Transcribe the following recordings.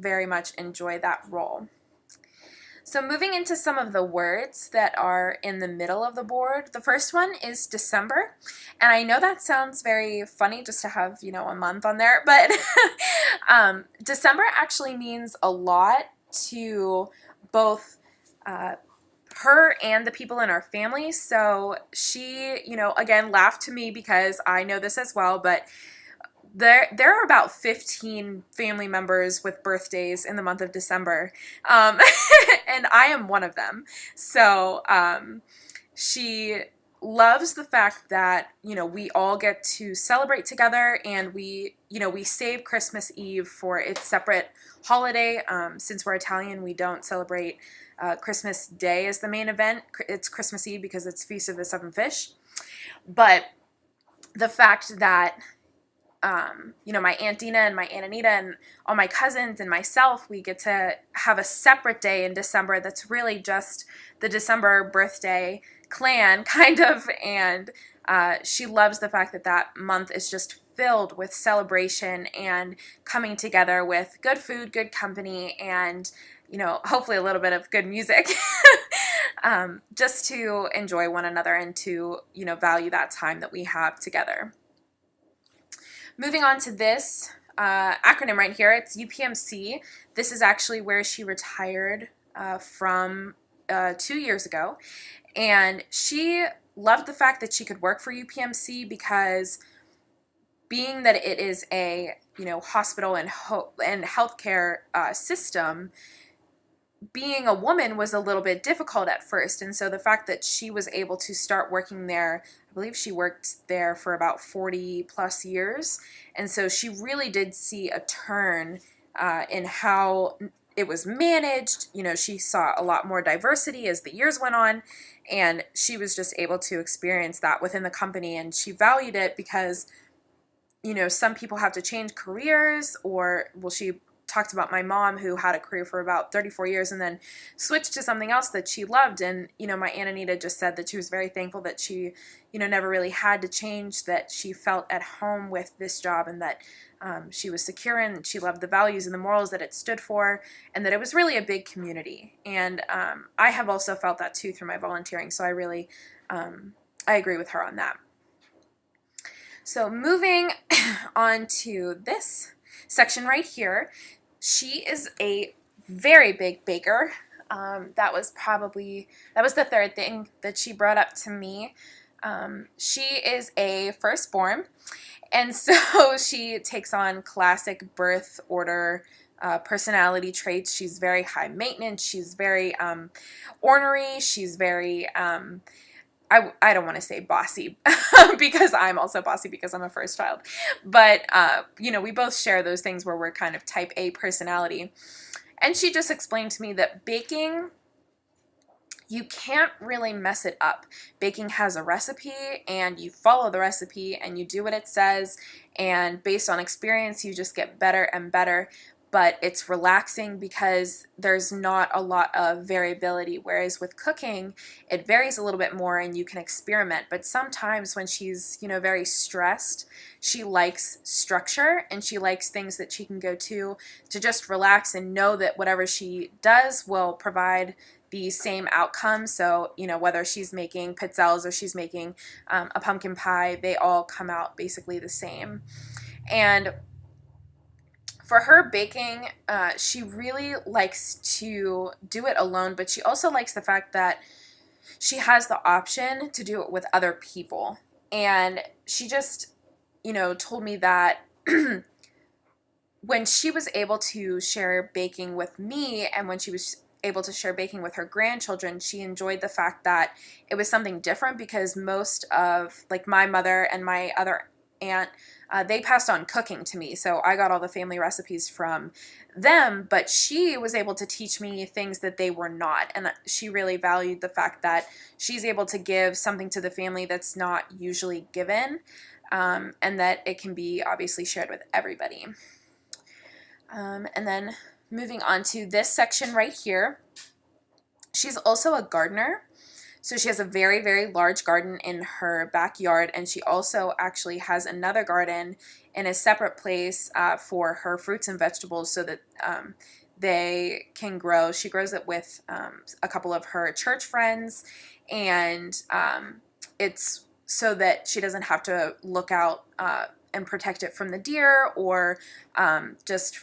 very much enjoy that role. So moving into some of the words that are in the middle of the board, the first one is December. And I know that sounds very funny just to have, a month on there, but December actually means a lot to both her and the people in our family. So she, again, laughed to me because I know this as well, but there are about 15 family members with birthdays in the month of December, and I am one of them. So she loves the fact that, we all get to celebrate together, and we save Christmas Eve for its separate holiday. Since we're Italian, we don't celebrate Christmas Day as the main event. It's Christmas Eve because it's Feast of the Seven Fish. But the fact that my Aunt Dina and my Aunt Anita and all my cousins and myself, we get to have a separate day in December that's really just the December birthday clan, kind of, and she loves the fact that that month is just filled with celebration and coming together with good food, good company, and, hopefully a little bit of good music, just to enjoy one another and to, value that time that we have together. Moving on to this acronym right here, it's UPMC. This is actually where she retired from 2 years ago. And she loved the fact that she could work for UPMC because being that it is a, hospital and healthcare system, being a woman was a little bit difficult at first. And so the fact that she was able to start working there, I believe she worked there for about 40 plus years. And so she really did see a turn in how it was managed. She saw a lot more diversity as the years went on, and she was just able to experience that within the company. And she valued it because, some people have to change careers, or, she talked about my mom who had a career for about 34 years and then switched to something else that she loved. And, my Aunt Anita just said that she was very thankful that she, never really had to change, that she felt at home with this job, and that she was secure, and she loved the values and the morals that it stood for, and that it was really a big community. And I have also felt that too through my volunteering. So I really, I agree with her on that. So moving on to this section right here, she is a very big baker. That was the third thing that she brought up to me. She is a firstborn, and so she takes on classic birth order personality traits. She's very high maintenance. She's very ornery. She's very I don't want to say bossy because I'm also bossy because I'm a first child. But, we both share those things where we're kind of type A personality. And she just explained to me that baking, you can't really mess it up. Baking has a recipe, and you follow the recipe, and you do what it says. And based on experience, you just get better and better. But it's relaxing because there's not a lot of variability, whereas with cooking, it varies a little bit more and you can experiment. But sometimes when she's, very stressed, she likes structure, and she likes things that she can go to just relax and know that whatever she does will provide the same outcome. So, whether she's making pizzelles or she's making a pumpkin pie, they all come out basically the same. And for her baking, she really likes to do it alone, but she also likes the fact that she has the option to do it with other people. And she just, told me that when she was able to share baking with me, and when she was able to share baking with her grandchildren, she enjoyed the fact that it was something different, because most of, my mother and my other aunt, they passed on cooking to me, so I got all the family recipes from them, but she was able to teach me things that they were not, and she really valued the fact that she's able to give something to the family that's not usually given, and that it can be obviously shared with everybody. And then moving on to this section right here, she's also a gardener. So she has a very, very large garden in her backyard, and she also actually has another garden in a separate place for her fruits and vegetables so that they can grow. She grows it with a couple of her church friends, and it's so that she doesn't have to look out and protect it from the deer or just,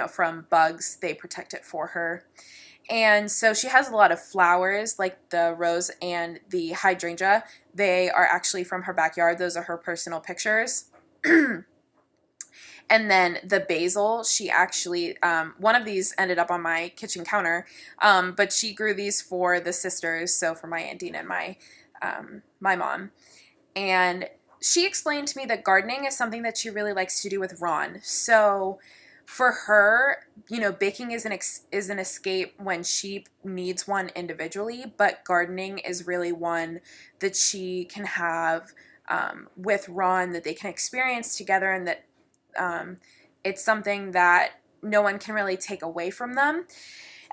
from bugs. They protect it for her. And so she has a lot of flowers, like the rose and the hydrangea. They are actually from her backyard. Those are her personal pictures. And then the basil, she actually, one of these ended up on my kitchen counter, but she grew these for the sisters, so for my Aunt Dina and my mom. And she explained to me that gardening is something that she really likes to do with Ron. So for her, baking is an escape when she needs one individually, but gardening is really one that she can have with Ron, that they can experience together, and that it's something that no one can really take away from them.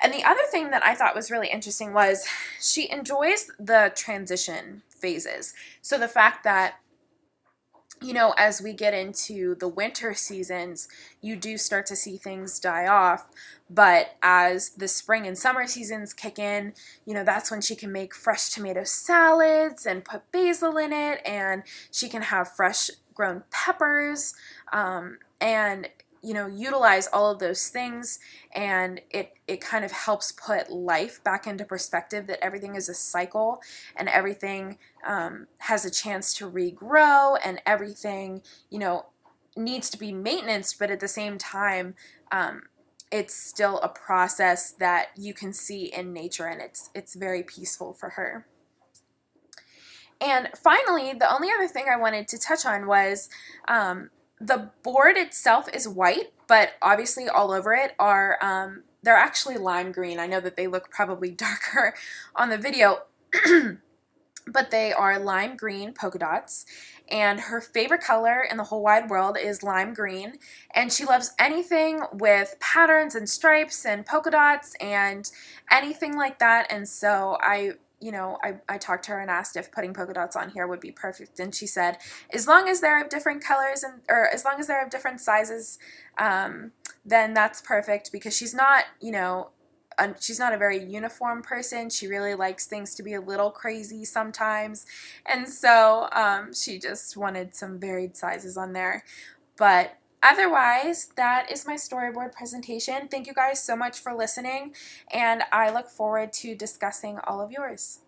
And the other thing that I thought was really interesting was she enjoys the transition phases. So the fact that, as we get into the winter seasons, you do start to see things die off. But as the spring and summer seasons kick in, that's when she can make fresh tomato salads and put basil in it, and she can have fresh grown peppers, and utilize all of those things, and it kind of helps put life back into perspective, that everything is a cycle, and everything has a chance to regrow, and everything needs to be maintenance, but at the same time it's still a process that you can see in nature, and it's very peaceful for her. And finally, the only other thing I wanted to touch on was the board itself is white, but obviously all over it are, they're actually lime green. I know that they look probably darker on the video, but they are lime green polka dots. And her favorite color in the whole wide world is lime green. And she loves anything with patterns and stripes and polka dots and anything like that. And so I talked to her and asked if putting polka dots on here would be perfect, and she said as long as they're of different colors or as long as they're of different sizes, then that's perfect, because she's not a very uniform person. She really likes things to be a little crazy sometimes, and so she just wanted some varied sizes on there. But otherwise, that is my storyboard presentation. Thank you guys so much for listening, and I look forward to discussing all of yours.